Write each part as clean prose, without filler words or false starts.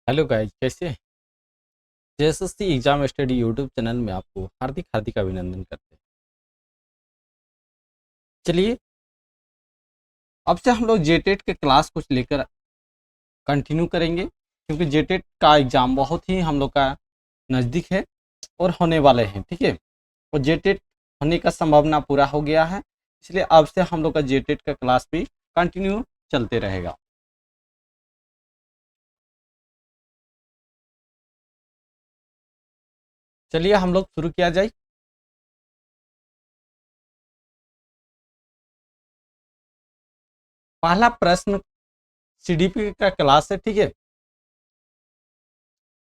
Hello guys, कैसे हैं? JSSC exam study YouTube channel में आपको हार्दिक हार्दिक अभिनंदन करते हैं। चलिए, अब से हम लोग जेटेट के क्लास कुछ लेकर कंटिन्यू करेंगे, क्योंकि जेटेट का एग्जाम बहुत ही हम लोग का नज़दीक है और होने वाले हैं। ठीक है, और जेटेट होने का संभावना पूरा हो गया है, इसलिए अब से हम लोग का जेटेट का क्लास भी कंटिन्यू चलते रहेगा। चलिए हम लोग शुरू किया जाए। पहला प्रश्न सीडीपी का क्लास है। ठीक है,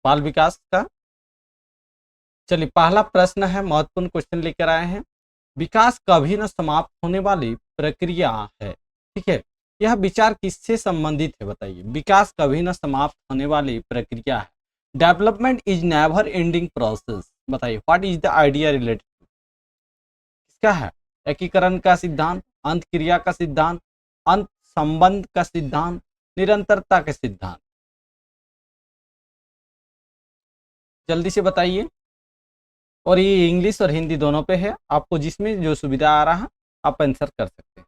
बाल विकास का। चलिए, पहला प्रश्न है, महत्वपूर्ण क्वेश्चन लेकर आए हैं। विकास कभी न समाप्त होने वाली प्रक्रिया है। ठीक है, यह विचार किससे संबंधित है? बताइए। विकास कभी न समाप्त होने वाली प्रक्रिया है। Development is never ending process. बताइए, what is the idea related? किसका है? एकीकरण का सिद्धांत, अंत क्रिया का सिद्धांत, अंत संबंध का सिद्धांत, निरंतरता का सिद्धांत। जल्दी से बताइए। और ये इंग्लिश और हिंदी दोनों पे है, आपको जिसमें जो सुविधा आ रहा है आप आंसर कर सकते हैं।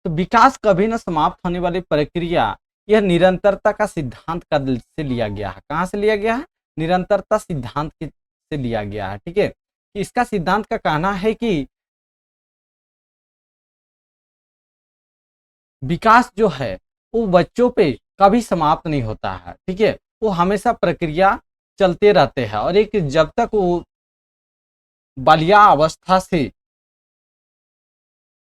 तो विकास कभी न समाप्त होने वाली प्रक्रिया, यह निरंतरता का सिद्धांत का से लिया गया है। कहाँ से लिया गया है? निरंतरता सिद्धांत से लिया गया है। ठीक है, कि इसका सिद्धांत का कहना है कि विकास जो है वो बच्चों पे कभी समाप्त नहीं होता है। ठीक है, वो हमेशा प्रक्रिया चलते रहते हैं, और एक जब तक वो बालिया अवस्था से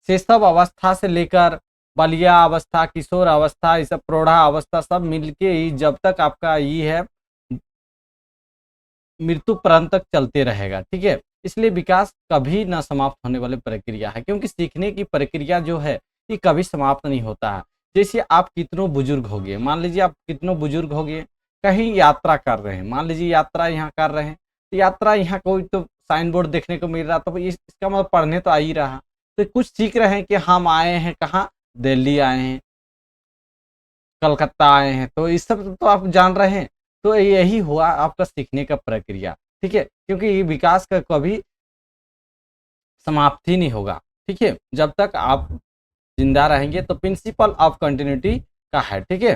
शैशव अवस्था से लेकर बालिया अवस्था, किशोर अवस्था, ये सब प्रौढ़ा अवस्था सब मिलके ही जब तक आपका ये है मृत्यु पर्यंत तक चलते रहेगा। ठीक है, इसलिए विकास कभी ना समाप्त होने वाली प्रक्रिया है, क्योंकि सीखने की प्रक्रिया जो है ये कभी समाप्त नहीं होता है। जैसे आप कितनों बुजुर्ग हो गए, मान लीजिए आप कितनों बुजुर्ग हो गए, कहीं यात्रा कर रहे हैं, मान लीजिए यात्रा यहाँ कर रहे हैं, तो यात्रा यहाँ कोई तो साइन बोर्ड देखने को मिल रहा, तो इसका मतलब पढ़ने तो आ ही रहा। तो कुछ सीख रहे हैं कि हम आए हैं कहाँ, दिल्ली आए हैं, कलकत्ता आए हैं, तो इस सब तो आप जान रहे हैं। तो यही हुआ आपका सीखने का प्रक्रिया। ठीक है, क्योंकि ये विकास का कभी समाप्त ही नहीं होगा। ठीक है, जब तक आप जिंदा रहेंगे, तो प्रिंसिपल ऑफ कंटिन्यूटी का है। ठीक है,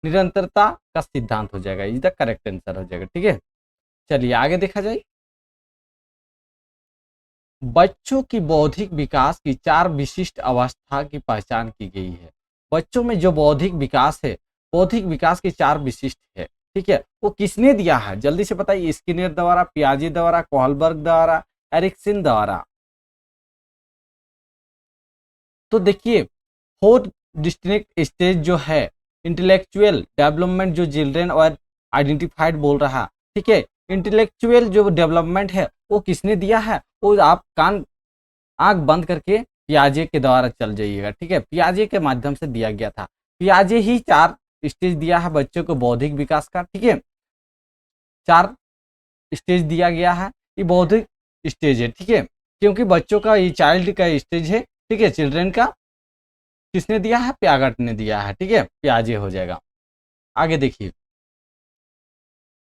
निरंतरता का सिद्धांत हो जाएगा, इज द करेक्ट आंसर हो जाएगा। ठीक है, चलिए आगे देखा जाए। बच्चों की बौद्धिक विकास की 4 विशिष्ट अवस्था की पहचान की गई है। बच्चों में जो बौद्धिक विकास है, बौद्धिक विकास की 4 विशिष्ट है। ठीक है, वो किसने दिया है? जल्दी से बताइए। स्किनर द्वारा, पियाजे द्वारा, कोहलबर्ग द्वारा, एरिक्सन द्वारा। तो देखिए, फोर्थ डिस्टिंक्ट स्टेज जो है, इंटेलेक्चुअल डेवलपमेंट, जो चिल्ड्रेन और आइडेंटिफाइड बोल रहा। ठीक है, इंटेलेक्चुअल जो डेवलपमेंट है वो किसने दिया है? वो आप कान आंख बंद करके पियाजे के द्वारा चल जाइएगा। ठीक है, पियाजे के माध्यम से दिया गया था। पियाजे ही 4 स्टेज दिया है बच्चों को बौद्धिक विकास का। ठीक है, 4 स्टेज दिया गया है, ये बौद्धिक स्टेज है। ठीक है, क्योंकि बच्चों का ये चाइल्ड का स्टेज है। ठीक है, चिल्ड्रेन का किसने दिया है? प्यागट ने दिया है। ठीक है, प्याजे हो जाएगा। आगे देखिए,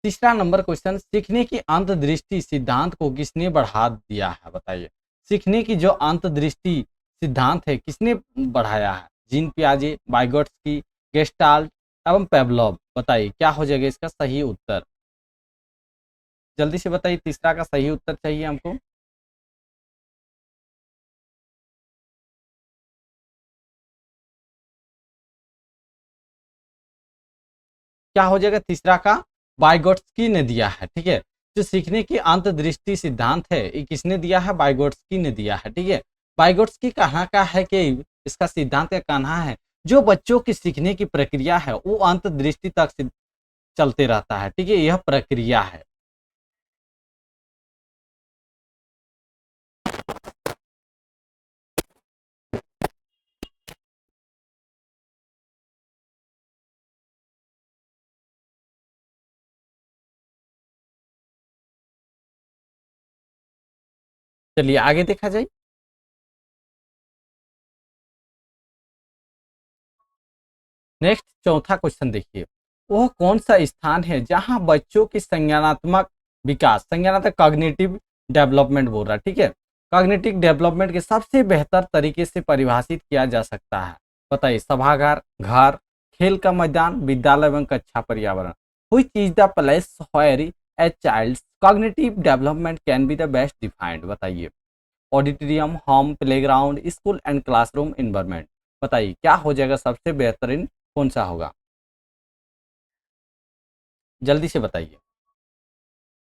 तीसरा नंबर क्वेश्चन, सीखने की अंतर्दृष्टि सिद्धांत को किसने बढ़ा दिया है? बताइए। सीखने की जो अंतर्दृष्टि सिद्धांत है किसने बढ़ाया है? जीन पियाजे, वाइगोट्स्की, गेस्टाल्ट एवं पेवलोव। बताइए क्या हो जाएगा इसका सही उत्तर? जल्दी से बताइए, तीसरा का सही उत्तर चाहिए हमको। क्या हो जाएगा तीसरा का? वाइगोट्स्की ने दिया है। ठीक है, जो सीखने की अंतर्दृष्टि सिद्धांत है ये किसने दिया है? वाइगोट्स्की ने दिया है। ठीक है, वाइगोट्स्की कहाँ का है कि इसका सिद्धांत का कहना है जो बच्चों की सीखने की प्रक्रिया है वो अंतर्दृष्टि तक चलते रहता है। ठीक है, यह प्रक्रिया है। चलिए आगे देखा जाए। नेक्स्ट चौथा क्वेश्चन देखिए, वह कौन सा स्थान है जहां बच्चों की संज्ञानात्मक विकास, संज्ञानात्मक कॉग्निटिव डेवलपमेंट बोल रहा है, ठीक है, कॉग्निटिव डेवलपमेंट के सबसे बेहतर तरीके से परिभाषित किया जा सकता है। बताइए, सभागार, घर, खेल का मैदान, विद्यालय एवं कक्षा पर्यावरण। Which is the place where a child's cognitive development can be the best defined. बताइए, auditorium, home, playground, school and classroom environment. बताइए क्या हो जाएगा, सबसे बेहतरीन कौन सा होगा, जल्दी से बताइए।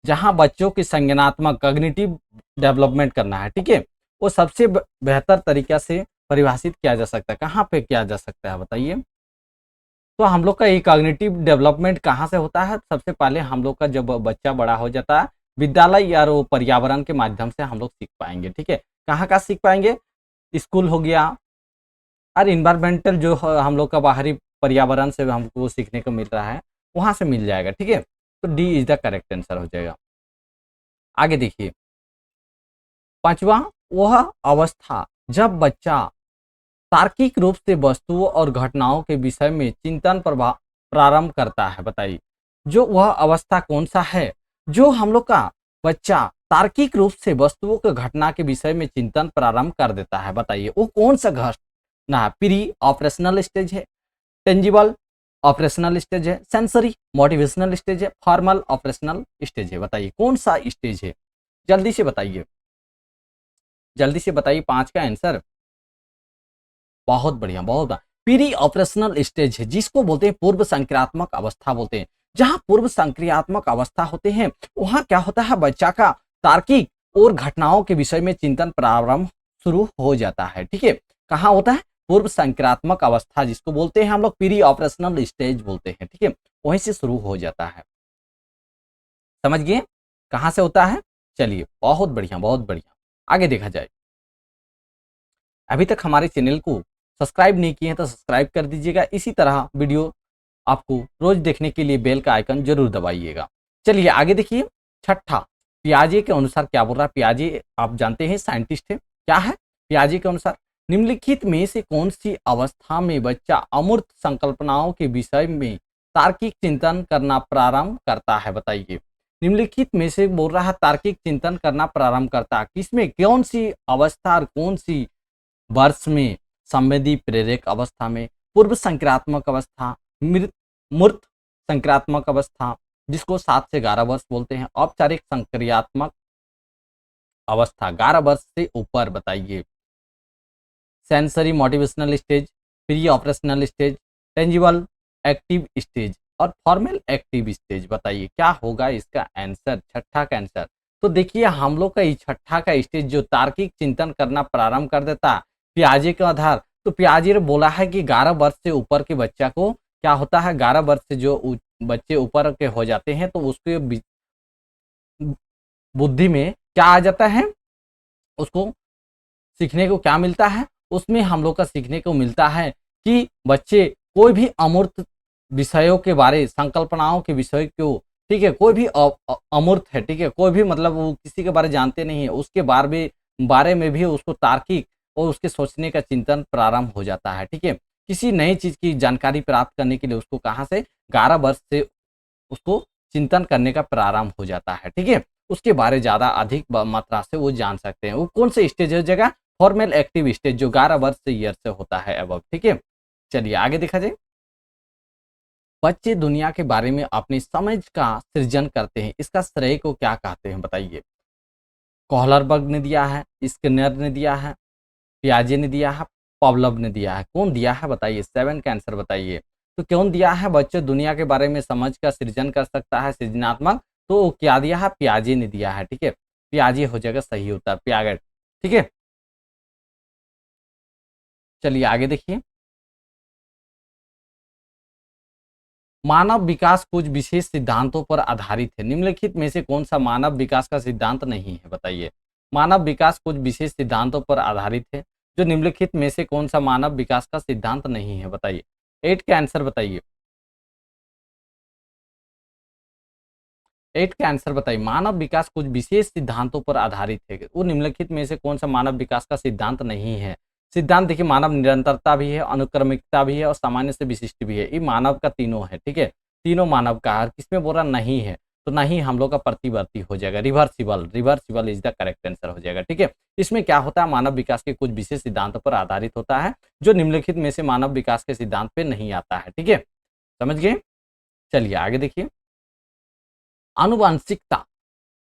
जहां बच्चों की संज्ञानात्मक कॉग्निटिव डेवलपमेंट करना है, ठीक है, वो सबसे बेहतर तरीका से परिभाषित किया जा सकता है, कहाँ पे किया जा सकता है बताइए। तो हम लोग का ये कॉग्निटिव डेवलपमेंट कहाँ से होता है, सबसे पहले हम लोग का जब बच्चा बड़ा हो जाता है, विद्यालय या वो पर्यावरण के माध्यम से हम लोग सीख पाएंगे, ठीक है। कहाँ का सीख पाएंगे, स्कूल हो गया, और इन्वायरमेंटल जो हम लोग का बाहरी पर्यावरण से हमको सीखने को मिल रहा है, वहां से मिल जाएगा, ठीक है। तो D is the correct answer हो जाएगा। आगे देखिए, पांचवा, वह अवस्था जब बच्चा तार्किक रूप से वस्तुओं और घटनाओं के विषय में चिंतन प्रारंभ करता है। बताइए, जो वह अवस्था कौन सा है जो हम लोग का बच्चा तार्किक रूप से वस्तुओं के घटना के विषय में चिंतन प्रारंभ कर देता है। बताइए वो कौन सा घटना है, प्री ऑपरेशनल स्टेज है, टेंजिबल ऑपरेशनल स्टेज है, सेंसरी मोटिवेशनल स्टेज है, फॉर्मल ऑपरेशनल स्टेज है। बताइए कौन सा स्टेज है, जल्दी से बताइए, जल्दी से बताइए, 5 का आंसर। बहुत बढ़िया, बहुत प्री ऑपरेशनल स्टेज है, जिसको बोलते हैं पूर्व संक्रियात्मक अवस्था बोलते हैं। जहां पूर्व संक्रियात्मक अवस्था होते हैं वहां क्या होता है, बच्चा का तार्किक और घटनाओं के विषय में चिंतन प्रारंभ शुरू हो जाता है, ठीक है। कहाँ होता है, पूर्व संक्रियात्मक अवस्था, जिसको बोलते हैं हम लोग प्री ऑपरेशनल स्टेज बोलते हैं, ठीक है, वहीं से शुरू हो जाता है। समझ गए कहां से होता है, चलिए बहुत बढ़िया, बहुत बढ़िया। आगे देखा जाए, अभी तक हमारे चैनल को सब्सक्राइब नहीं किए हैं तो सब्सक्राइब कर दीजिएगा। इसी तरह वीडियो आपको रोज देखने के लिए बेल का आइकन जरूर दबाइएगा। चलिए आगे देखिए, छठा, पियाजे के अनुसार क्या बोल रहा है। पियाजे आप जानते हैं साइंटिस्ट है, क्या है, पियाजे के अनुसार निम्नलिखित में से कौन सी अवस्था में बच्चा अमूर्त संकल्पनाओं के विषय में तार्किक चिंतन करना प्रारंभ करता है। बताइए, निम्नलिखित में से बोल रहा है तार्किक चिंतन करना प्रारंभ करता है, किसमें, कौन सी अवस्था और कौन सी वर्ष में, संवेदी प्रेरक अवस्था में, पूर्व संक्रियात्मक अवस्था, मूर्त संक्रियात्मक अवस्था, जिसको 7 से 11 वर्ष बोलते हैं, औपचारिक संक्रियात्मक अवस्था 11 वर्ष से ऊपर। बताइए, sensory motivational stage, pre operational stage, tangible active stage और फॉर्मल एक्टिव स्टेज। बताइए क्या होगा इसका आंसर, छठा का आंसर। तो देखिए हम लोग का छठा का स्टेज जो तार्किक चिंतन करना प्रारंभ कर देता पियाजे के आधार, तो पियाजे ने बोला है कि 11 वर्ष से ऊपर के बच्चा को क्या होता है, 11 वर्ष से जो बच्चे ऊपर के हो जाते हैं तो उसके बुद्धि में क्या आ जाता है, उसको सीखने को क्या मिलता है, उसमें हम लोग का सीखने को मिलता है कि बच्चे कोई भी अमूर्त विषयों के बारे, संकल्पनाओं के विषय को, ठीक है, कोई भी अमूर्त है, ठीक है, कोई भी मतलब वो किसी के बारे जानते नहीं है, उसके बारे में भी उसको तार्किक और उसके सोचने का चिंतन प्रारंभ हो जाता है, ठीक है। किसी नई चीज की जानकारी प्राप्त करने के लिए उसको कहाँ से, 11 वर्ष से उसको चिंतन करने का प्रारंभ हो जाता है, ठीक है। उसके बारे ज्यादा अधिक मात्रा से वो जान सकते हैं। वो कौन से स्टेज हो जाएगा, फॉर्मल एक्टिव स्टेज, जो 11 वर्ष से ईयर से होता है अब, ठीक है। चलिए आगे देखा जाए, बच्चे दुनिया के बारे में अपनी समझ का सृजन करते हैं, इसका श्रेय को क्या कहते हैं। बताइए, कोहलरबर्ग ने दिया है, स्किनर ने दिया है, पियाजे ने दिया है, पॉवलोव ने दिया है, कौन दिया है बताइए, 7 का आंसर बताइए। तो कौन दिया है, बच्चे दुनिया के बारे में समझ का सृजन कर सकता है, सृजनात्मक, तो क्या दिया है, पियाजे ने दिया है, ठीक है। पियाजे हो जाएगा सही उत्तर, पियागेट, ठीक है। चलिए आगे देखिए, मानव विकास कुछ विशेष सिद्धांतों पर आधारित है, निम्नलिखित में से कौन सा मानव विकास का सिद्धांत नहीं है। बताइए, मानव विकास कुछ विशेष सिद्धांतों पर आधारित है, जो निम्नलिखित में से कौन सा मानव विकास का सिद्धांत नहीं है। बताइए, 8 का आंसर बताइए, 8 का आंसर बताइए, मानव विकास कुछ विशेष सिद्धांतों पर आधारित है, वो निम्नलिखित में से कौन सा मानव विकास का सिद्धांत नहीं है। सिद्धांत देखिए मानव निरंतरता भी है, अनुक्रमिकता भी है और सामान्य से विशिष्ट भी है। ये मानव का तीनों है, ठीक है? तीनों मानव का है, किसमें बोल रहा नहीं है, तो नहीं हम लोग का प्रतिवर्ती हो जाएगा, reversible, reversible is the correct answer हो जाएगा, ठीक है? इसमें क्या होता है, मानव विकास के कुछ विशेष सिद्धांतों पर आधारित होता है, जो निम्नलिखित में से मानव विकास के सिद्धांत पे नहीं आता है, ठीक है? समझ गए? चलिए आगे देखिए। आनुवांशिकता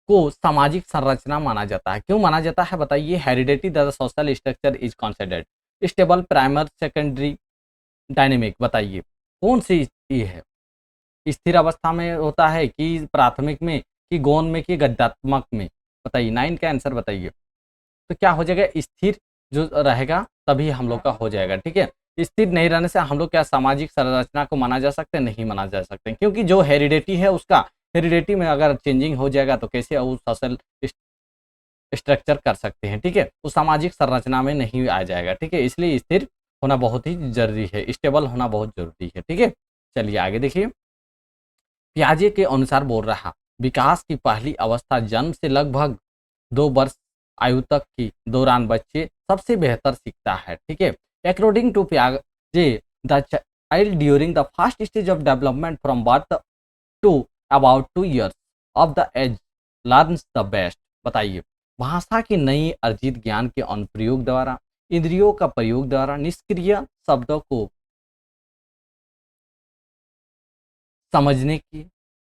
को सामाजिक संरचना माना जाता है। क्यों माना जाता है बताइए? Heredity the social structure is considered stable, primer, secondary, dynamic. बताइए कौन सी ये है? स्थिर अवस्था में होता है कि प्राथमिक में कि गौण में कि गद्यात्मक में? बताइए 9 का आंसर बताइए। तो क्या हो जाएगा, स्थिर जो रहेगा तभी हम लोग का हो जाएगा, ठीक है? स्थिर नहीं रहने से हम लोग क्या सामाजिक संरचना को माना जा सकते हैं? नहीं माना जा सकते, क्योंकि जो हेरिडिटी है उसका हेरिडिटी में अगर चेंजिंग हो जाएगा तो कैसे वो सोशल स्ट्रक्चर कर सकते हैं, ठीक है? वो सामाजिक संरचना में नहीं आ जाएगा, ठीक है? इसलिए स्थिर होना बहुत ही जरूरी है, स्टेबल होना बहुत जरूरी है, ठीक है? चलिए आगे देखिए। पियाजे के अनुसार बोल रहा, विकास की पहली अवस्था जन्म से लगभग 2 वर्ष आयु तक की दौरान बच्चे सबसे बेहतर सीखता है, ठीक है? अकॉर्डिंग टू पियाजे the child during the first stage of development from birth to about 2 years of the age learns the best. बताइए भाषा की नई अर्जित ज्ञान के अनुप्रयोग द्वारा, इंद्रियों का प्रयोग द्वारा, निष्क्रिय शब्दों को समझने की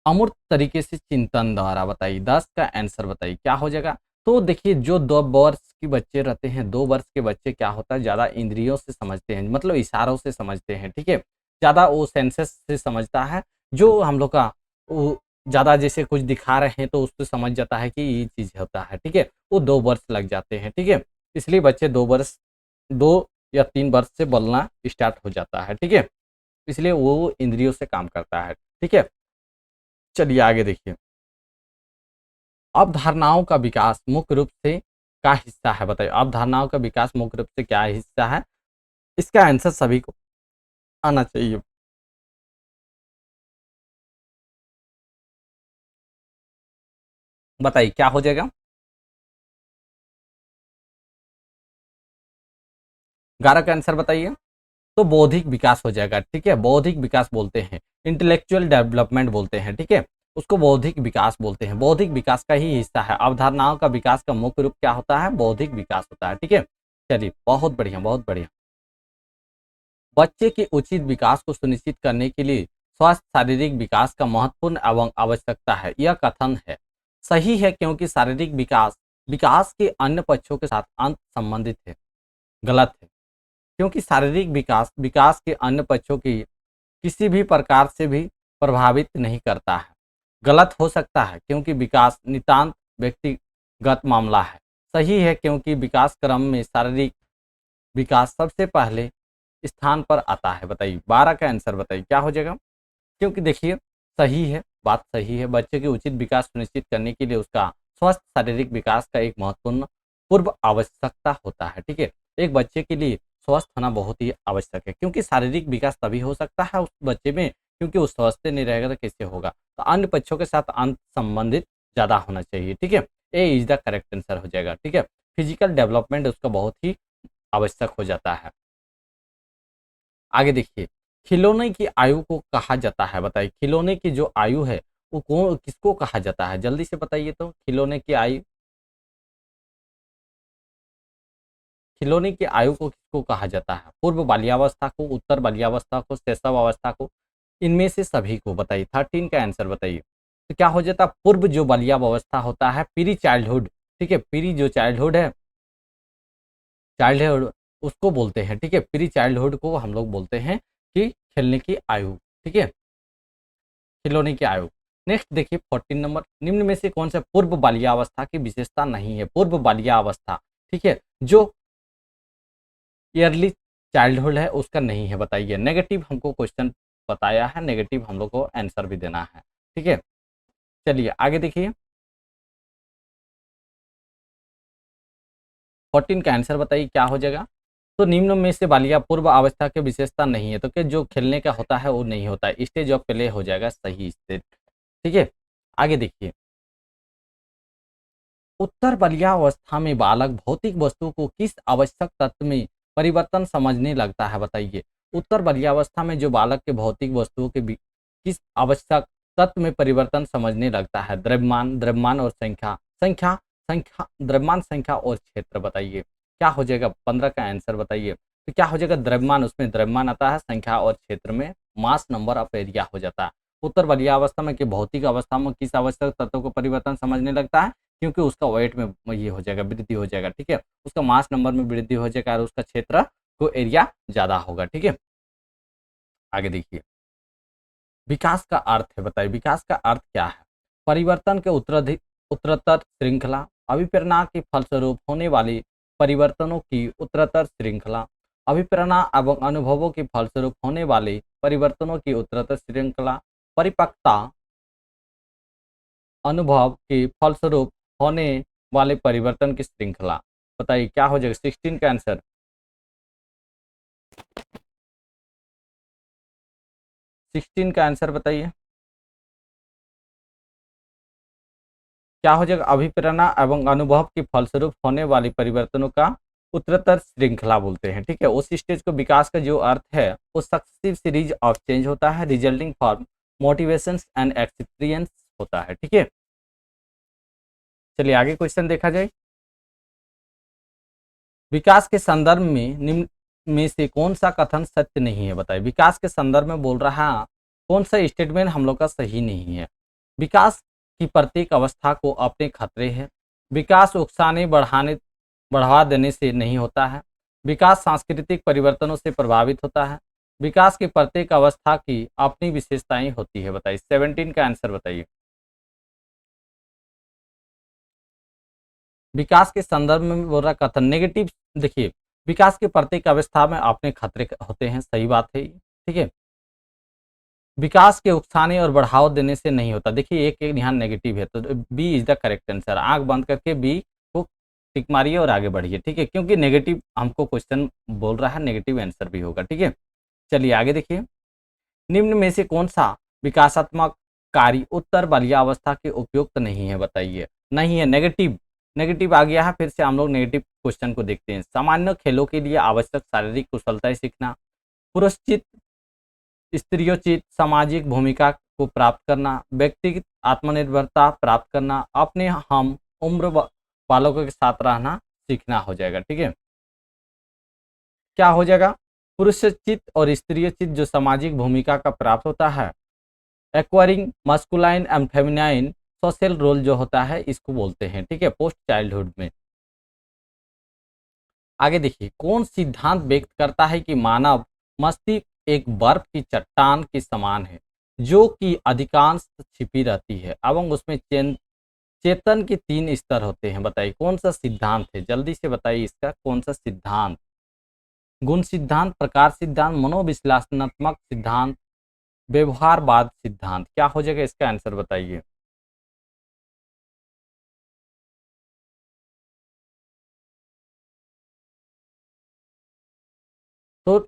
अमूर्त तरीके से चिंतन द्वारा। बताइए 10 का आंसर बताइए क्या हो जाएगा? तो देखिए जो 2 वर्ष के बच्चे रहते हैं, 2 वर्ष के बच्चे क्या होता है ज़्यादा इंद्रियों से समझते हैं, मतलब इशारों से समझते हैं, ठीक है? ज़्यादा वो सेंसेस से समझता है, जो हम लोग का वो ज़्यादा जैसे कुछ दिखा रहे हैं तो उससे समझ जाता है कि ये चीज़ होता है, ठीक है? वो 2 वर्ष लग जाते हैं, ठीक है? इसलिए बच्चे 2 वर्ष 2 या 3 वर्ष से बोलना स्टार्ट हो जाता है, ठीक है? इसलिए वो इंद्रियों से काम करता है, ठीक है? चलिए आगे देखिए। अवधारणाओं का विकास मुख्य रूप से क्या हिस्सा है? बताइए अवधारणाओं का विकास मुख्य रूप से क्या हिस्सा है? इसका आंसर सभी को आना चाहिए। बताइए क्या हो जाएगा? 11 का आंसर बताइए। तो बौद्धिक विकास हो जाएगा, ठीक है? बौद्धिक विकास बोलते हैं, इंटेलेक्चुअल डेवलपमेंट बोलते हैं, ठीक है? उसको बौद्धिक विकास बोलते हैं, बौद्धिक विकास का ही हिस्सा है। अवधारणाओं का विकास का मुख्य रूप क्या होता है? बौद्धिक विकास होता है, ठीक है? चलिए बहुत बढ़िया, बहुत बढ़िया। बच्चे के उचित विकास को सुनिश्चित करने के लिए स्वस्थ शारीरिक विकास का महत्वपूर्ण एवं आवश्यकता है। यह कथन है सही है, क्योंकि शारीरिक विकास विकास के अन्य पक्षों के साथ अंत संबंधित है। गलत है, क्योंकि शारीरिक विकास विकास के अन्य पक्षों की किसी भी प्रकार से भी प्रभावित नहीं करता है। गलत हो सकता है, क्योंकि विकास नितांत व्यक्तिगत मामला है। सही है, क्योंकि विकास क्रम में शारीरिक विकास सबसे पहले स्थान पर आता है। बताइए 12 का आंसर बताइए क्या हो जाएगा? क्योंकि देखिए सही है, बात सही है, बच्चे के उचित विकास सुनिश्चित करने के लिए उसका स्वस्थ शारीरिक विकास का एक महत्वपूर्ण पूर्व आवश्यकता होता है, ठीक है? एक बच्चे के लिए स्वस्थ होना बहुत ही आवश्यक है, क्योंकि शारीरिक विकास तभी हो सकता है उस बच्चे में, क्योंकि वो स्वस्थ नहीं रहेगा तो कैसे होगा? तो अन्य पक्षों के साथ अंत संबंधित ज़्यादा होना चाहिए, ठीक है? ए इज द करेक्ट आंसर हो जाएगा, ठीक है? फिजिकल डेवलपमेंट उसका बहुत ही आवश्यक हो जाता है। आगे देखिए, खिलौने की आयु को कहा जाता है। बताइए खिलौने की जो आयु है वो कौन किसको कहा जाता है? जल्दी से बताइए तो खिलौने की आयु, खिलौने की आयु को किसको कहा जाता है? पूर्व बाल्यावस्था को, उत्तर बाल्यावस्था को, शैशव अवस्था को, इनमें से सभी को। बताइए 13 का आंसर बताइए। तो क्या हो जाता है? पूर्व जो बाल्यावस्था होता है, प्री चाइल्डहुड, ठीक है? प्री जो चाइल्डहुड है, चाइल्डहुड उसको बोलते हैं, ठीक है? प्री चाइल्डहुड को हम लोग बोलते हैं कि खेलने की आयु, ठीक है? खिलौने की आयु। नेक्स्ट देखिए 14 नंबर, निम्न में से कौन सा पूर्व बाल्यावस्था की विशेषता नहीं है? पूर्व बाल्यावस्था, ठीक है, जो ईयरली चाइल्डहुड है उसका नहीं है। बताइए नेगेटिव हमको क्वेश्चन बताया है, नेगेटिव हम लोग को आंसर भी देना है, ठीक है? चलिए आगे देखिए 14 का आंसर बताइए क्या हो जाएगा? तो निम्न में से बालिया पूर्व अवस्था की विशेषता नहीं है, तो क्या जो खेलने का होता है वो नहीं होता है, स्टेज ऑफ प्ले हो जाएगा सही स्टेज, ठीक है? आगे देखिए उत्तर बाल्यावस्था में बालक भौतिक वस्तु को किस आवश्यक तत्व में परिवर्तन समझने लगता है? बताइए। उत्तर बाल्यावस्था में जो बालक के भौतिक वस्तुओं के किस आवश्यक तत्व में परिवर्तन समझने लगता है? द्रव्यमान, द्रव्यमान और संख्या, संख्या, संख्या, द्रव्यमान, संख्या और क्षेत्र। बताइए क्या हो जाएगा? 15 का आंसर बताइए। तो क्या हो जाएगा? द्रव्यमान, उसमें द्रव्यमान आता है, संख्या और क्षेत्र में मास नंबर ऑफ एरिया हो जाता है। उत्तर बाल्यावस्था में कि भौतिक अवस्था में किस आवश्यक तत्व को परिवर्तन समझने लगता है? क्योंकि उसका वेट में ये हो जाएगा, वृद्धि हो जाएगा। ठीक है, उसका मास नंबर में वृद्धि हो जाएगा और उसका क्षेत्र को एरिया ज्यादा होगा। ठीक है, आगे देखिए। विकास का अर्थ है, बताइए विकास का अर्थ क्या है? परिवर्तन के उत्तरोत्तर श्रृंखला, अभिप्रेरणा के फलस्वरूप होने वाली परिवर्तनों की उत्तरोत्तर श्रृंखला, अभिप्रेरणा एवं अनुभवों के फलस्वरूप होने वाले परिवर्तनों की उत्तरोत्तर श्रृंखला, परिपक्वता, अनुभव के फलस्वरूप होने वाले परिवर्तन की श्रृंखला। बताइए क्या हो जाएगा? 16 का आंसर। 16 का आंसर बताइए क्या हो जाएगा? अभिप्रेरणा एवं अनुभव के फलस्वरूप होने वाली परिवर्तनों का उत्तरोत्तर श्रृंखला बोलते हैं। ठीक है, उस स्टेज को विकास का जो अर्थ है वो सक्सेसिव सीरीज ऑफ चेंज होता है, resulting form motivation and experience होता है। ठीक है, चलिए आगे क्वेश्चन देखा जाए। विकास के संदर्भ में निम्न में से कौन सा कथन सत्य नहीं है? बताइए। विकास के संदर्भ में बोल रहा है, कौन सा स्टेटमेंट हम लोग का सही नहीं है? विकास की प्रत्येक अवस्था को अपने खतरे हैं। विकास उकसाने बढ़ावा देने से नहीं होता है। विकास सांस्कृतिक परिवर्तनों से प्रभावित होता है। विकास की प्रत्येक अवस्था की अपनी विशेषताएं होती है। बताइए 17 का आंसर बताइए। विकास के संदर्भ में बोल रहा कथन नेगेटिव। देखिए, विकास की प्रत्येक अवस्था में अपने खतरे होते हैं, सही बात है। ठीक है, विकास के उकसाने और बढ़ावा देने से नहीं होता। देखिए एक एक यहाँ नेगेटिव है, तो B is the correct answer. आंख बंद करके बी को टिक मारिए और आगे बढ़िए। ठीक है, क्योंकि नेगेटिव हमको क्वेश्चन बोल रहा है, नेगेटिव आंसर भी होगा। ठीक है, चलिए आगे देखिए। निम्न में से कौन सा विकासात्मक कार्य उत्तर बाल्यावस्था के उपयुक्त नहीं है? बताइए। नहीं है, नेगेटिव। नेगेटिव आ गया है, फिर से हम लोग नेगेटिव क्वेश्चन को देखते हैं। सामान्य खेलों के लिए आवश्यक शारीरिक कुशलताएं सीखना, पुरस्चित स्त्रियोचित सामाजिक भूमिका को प्राप्त करना, व्यक्तिगत आत्मनिर्भरता प्राप्त करना, अपने हम उम्र बालकों के साथ रहना सीखना हो जाएगा। ठीक है, क्या हो जाएगा? पुरुषोचित और स्त्रियोचित जो सामाजिक भूमिका का प्राप्त होता है, acquiring masculine and feminine social role जो होता है, इसको बोलते हैं। ठीक है, पोस्ट चाइल्डहुड में। आगे देखिए, कौन सिद्धांत व्यक्त करता है कि मानव मस्तिष्क एक बर्फ की चट्टान के समान है जो कि अधिकांश छिपी रहती है एवं उसमें चेतन के 3 स्तर होते हैं? बताइए कौन सा सिद्धांत है? जल्दी से बताइए इसका कौन सा सिद्धांत? गुण सिद्धांत, प्रकार सिद्धांत, मनोविश्लेषणात्मक सिद्धांत, व्यवहारवाद सिद्धांत। क्या हो जाएगा इसका आंसर बताइए। तो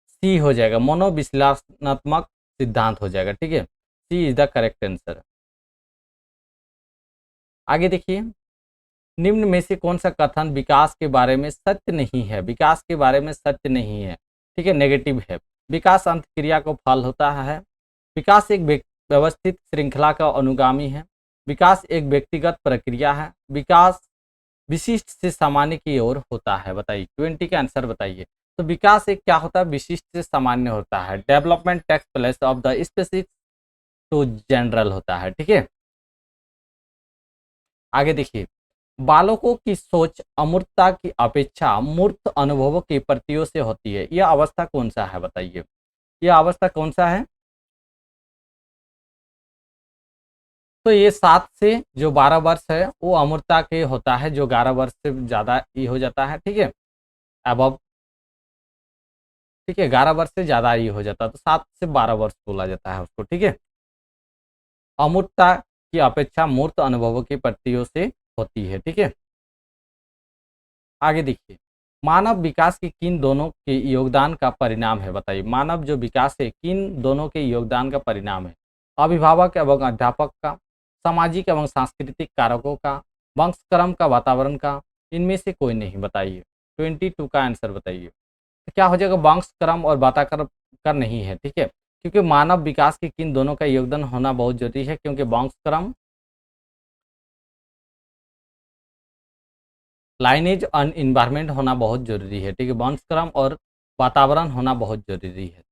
सी हो जाएगा, मनोविश्लेषणात्मक सिद्धांत हो जाएगा। ठीक है, सी इज द करेक्ट आंसर। आगे देखिए, निम्न में से कौन सा कथन विकास के बारे में सत्य नहीं है? विकास के बारे में सत्य नहीं है। ठीक है, नेगेटिव है। विकास अंतक्रिया को फल होता है। विकास एक व्यवस्थित श्रृंखला का अनुगामी है। विकास एक व्यक्तिगत प्रक्रिया है। विकास विशिष्ट से सामान्य की ओर होता है। बताइए 20 का आंसर बताइए। तो विकास एक क्या होता है? विशिष्ट से सामान्य होता है। Development takes place of the specific to general होता है। ठीक है, आगे देखिए। बालकों की सोच अमूर्तता की अपेक्षा मूर्त अनुभवों की प्रतियों से होती है। यह अवस्था कौन सा है? बताइए, यह अवस्था कौन सा है? तो ये 7 से जो 12 वर्ष है वो अमूर्तता के होता है, जो 11 वर्ष से ज्यादा ये हो जाता है। ठीक है, अब ठीक है 11 वर्ष से ज्यादा ये हो जाता है, तो 7 से 12 वर्ष बोला जाता है उसको। ठीक है, अमूर्तता की अपेक्षा मूर्त अनुभवों की प्रतियों से होती है। ठीक है, आगे देखिए। मानव विकास के किन दोनों के योगदान का परिणाम है? बताइए, मानव जो विकास है किन दोनों के योगदान का परिणाम है? अभिभावक एवं अध्यापक का, सामाजिक एवं सांस्कृतिक कारकों का, वंशक्रम का, वातावरण का, इनमें से कोई नहीं। बताइए 22 का आंसर बताइए। तो क्या हो जाएगा, वंश क्रम और वाताक्रम का नहीं है, ठीक है, क्योंकि मानव विकास के किन दोनों का योगदान होना बहुत जरूरी है, क्योंकि वंश क्रम लाइनेज और इन्वायरमेंट होना बहुत जरूरी है, ठीक है, वंश क्रम और वातावरण होना बहुत जरूरी है,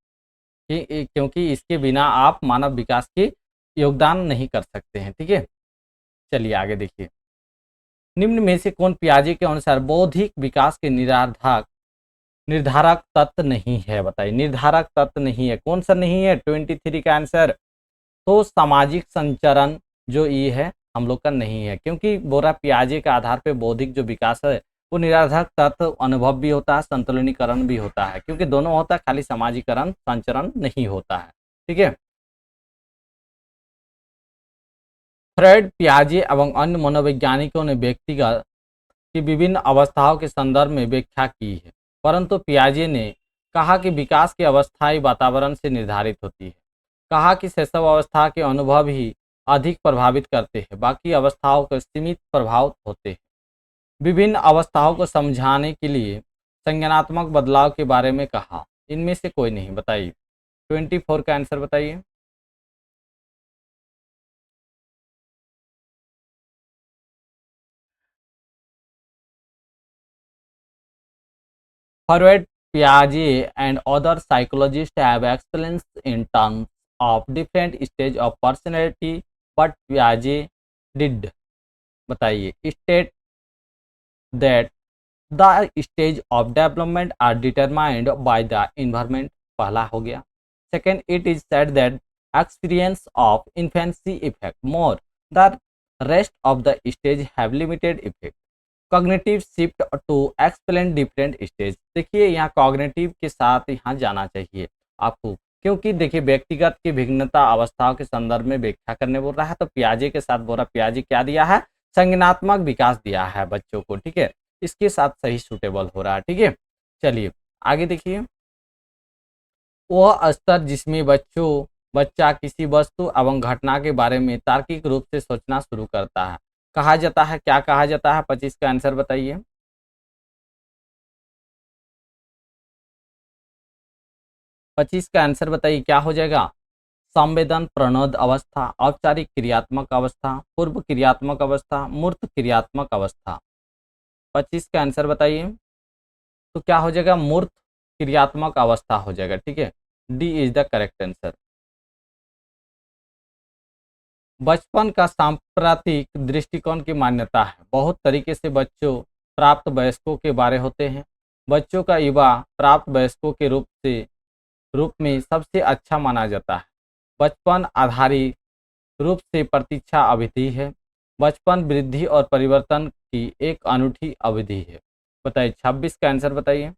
क्योंकि इसके बिना आप मानव विकास के योगदान नहीं कर सकते हैं, ठीक है। चलिए आगे देखिए, निम्न में से कौन पियाजे के अनुसार बौद्धिक विकास के निर्धारक निर्धारक तत्व नहीं है, बताइए, निर्धारक तत्व नहीं है, कौन सा नहीं है, 23 का आंसर। तो सामाजिक संचरण जो ये है हम लोग का नहीं है, क्योंकि बोरा पियाजे के आधार पे बौद्धिक जो विकास है वो निर्धारक तत्व अनुभव भी होता है, संतुलनीकरण भी होता है, क्योंकि दोनों होता है, खाली सामाजिकरण संचरण नहीं होता है, ठीक है। फ्रेड, पियाजे एवं अन्य मनोवैज्ञानिकों ने व्यक्तिगत की विभिन्न अवस्थाओं के संदर्भ में व्याख्या की है, परंतु पियाजे ने कहा कि विकास की अवस्थाएं वातावरण से निर्धारित होती है, कहा कि शैशव अवस्था के अनुभव ही अधिक प्रभावित करते हैं, बाकी अवस्थाओं के सीमित प्रभाव होते हैं। विभिन्न अवस्थाओं को समझाने के लिए संज्ञानात्मक बदलाव के बारे में कहा, इनमें से कोई नहीं, बताइए, 24 का आंसर बताइए। Freud, Piaget, and other psychologists have excellence in terms of different stage of personality, but Piaget did, बताइए, state that the stage of development are determined by the environment, पहला हो गया। Second, it is said that experience of infancy effect more, the rest of the stage have limited effect। Cognitive shift to explain different stage, देखिए यहाँ cognitive के साथ यहाँ जाना चाहिए आपको, क्योंकि देखिए व्यक्तिगत की भिन्नता अवस्थाओं के संदर्भ में व्याख्या करने बोल रहा है, तो पियाजे के साथ बोल रहा, पियाजे क्या दिया है, संज्ञानात्मक विकास दिया है बच्चों को, ठीक है, इसके साथ सही सुटेबल हो रहा है, ठीक है। चलिए आगे देखिए, वह स्तर जिसमें बच्चा किसी वस्तु एवं घटना के बारे में तार्किक रूप से सोचना शुरू करता है, कहा जाता है, क्या कहा जाता है, 25 का आंसर बताइए। 25 का आंसर बताइए, क्या हो जाएगा, संवेदन प्रणोद अवस्था, औपचारिक क्रियात्मक अवस्था, पूर्व क्रियात्मक अवस्था, मूर्त क्रियात्मक अवस्था। 25 का आंसर बताइए, तो क्या हो जाएगा, मूर्त क्रियात्मक अवस्था हो जाएगा, ठीक है, D is the correct answer. बचपन का सांप्रतिक दृष्टिकोण की मान्यता है, बहुत तरीके से बच्चों प्राप्त वयस्कों के बारे होते हैं, बच्चों का युवा प्राप्त वयस्कों के रूप में सबसे अच्छा माना जाता है। बचपन आधारित रूप से प्रतीक्षा अवधि है, बचपन वृद्धि और परिवर्तन की एक अनूठी अवधि है, बताइए, 26 का आंसर बताइए।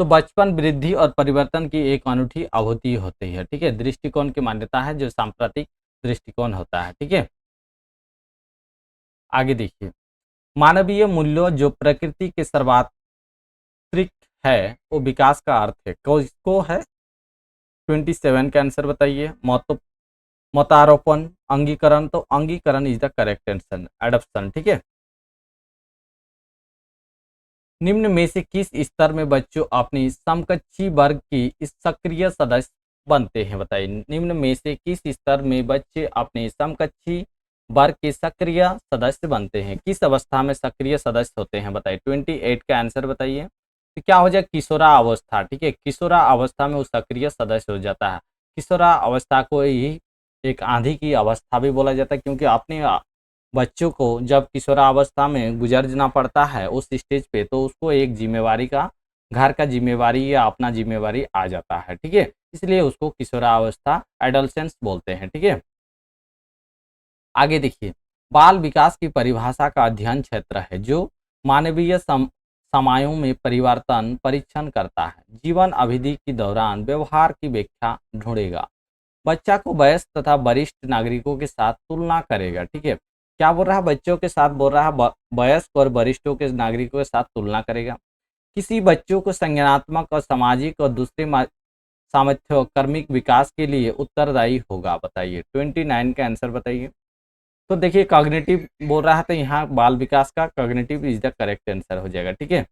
तो बचपन वृद्धि और परिवर्तन की एक अनूठी अवधि होती है, ठीक है, दृष्टिकोण की मान्यता है जो सांप्रतिक दृष्टिकोण होता है, ठीक है। आगे देखिए, मानवीय मूल्यों जो प्रकृति के सर्वात्रिक है वो विकास का अर्थ है, किसको है, 27 का आंसर बताइए। मतारोपण, अंगीकरण, तो अंगीकरण is the correct answer, adoption, ठीक है। निम्न में से किस स्तर में बच्चों अपनी समकक्षी वर्ग की सक्रिय सदस्य बनते हैं, बताइए, निम्न में से किस स्तर में बच्चे अपने समकक्षी वर्ग के सक्रिय सदस्य बनते हैं, किस अवस्था में सक्रिय सदस्य होते हैं, बताइए, 28 का आंसर बताइए। तो क्या हो जाए, किशोरा अवस्था, ठीक है, किशोरा अवस्था में वो सक्रिय सदस्य हो जाता है। किशोरा अवस्था को ही एक आंधी की अवस्था भी बोला जाता है, क्योंकि अपने बच्चों को जब किशोरावस्था में गुजरना पड़ता है उस स्टेज पे, तो उसको एक जिम्मेवारी का, घर का जिम्मेवारी या अपना जिम्मेवारी आ जाता है, ठीक है, इसलिए उसको किशोरावस्था एडोलसेंस बोलते हैं, ठीक है। आगे देखिए, बाल विकास की परिभाषा का अध्ययन क्षेत्र है जो मानवीय समायों में परिवर्तन परीक्षण करता है, जीवन अवधि के दौरान व्यवहार की व्याख्या ढूंढेगा, बच्चा को वयस्क तथा वरिष्ठ नागरिकों के साथ तुलना करेगा, ठीक है, क्या बोल रहा है, बच्चों के साथ बोल रहा है, वयस्क और वरिष्ठों के नागरिकों के साथ तुलना करेगा, किसी बच्चों को संज्ञानात्मक और सामाजिक और दूसरे सामर्थ्यकर्मिक विकास के लिए उत्तरदायी होगा, बताइए, 29 का आंसर बताइए। तो देखिए कॉग्निटिव बोल रहा है, तो यहाँ बाल विकास का cognitive is the correct answer हो जाएगा, ठीक है।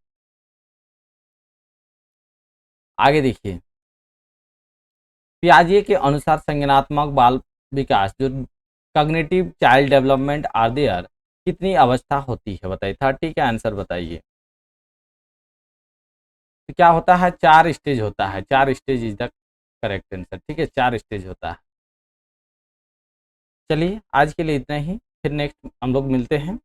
आगे देखिए, पियाजे के अनुसार संज्ञानात्मक बाल विकास जो cognitive child development are there कितनी अवस्था होती है बताइए, 30 का आंसर बताइए। तो क्या होता है, 4 स्टेज होता है, 4 stage is the correct answer, ठीक है, 4 स्टेज होता है। चलिए आज के लिए इतना ही, फिर नेक्स्ट हम लोग मिलते हैं।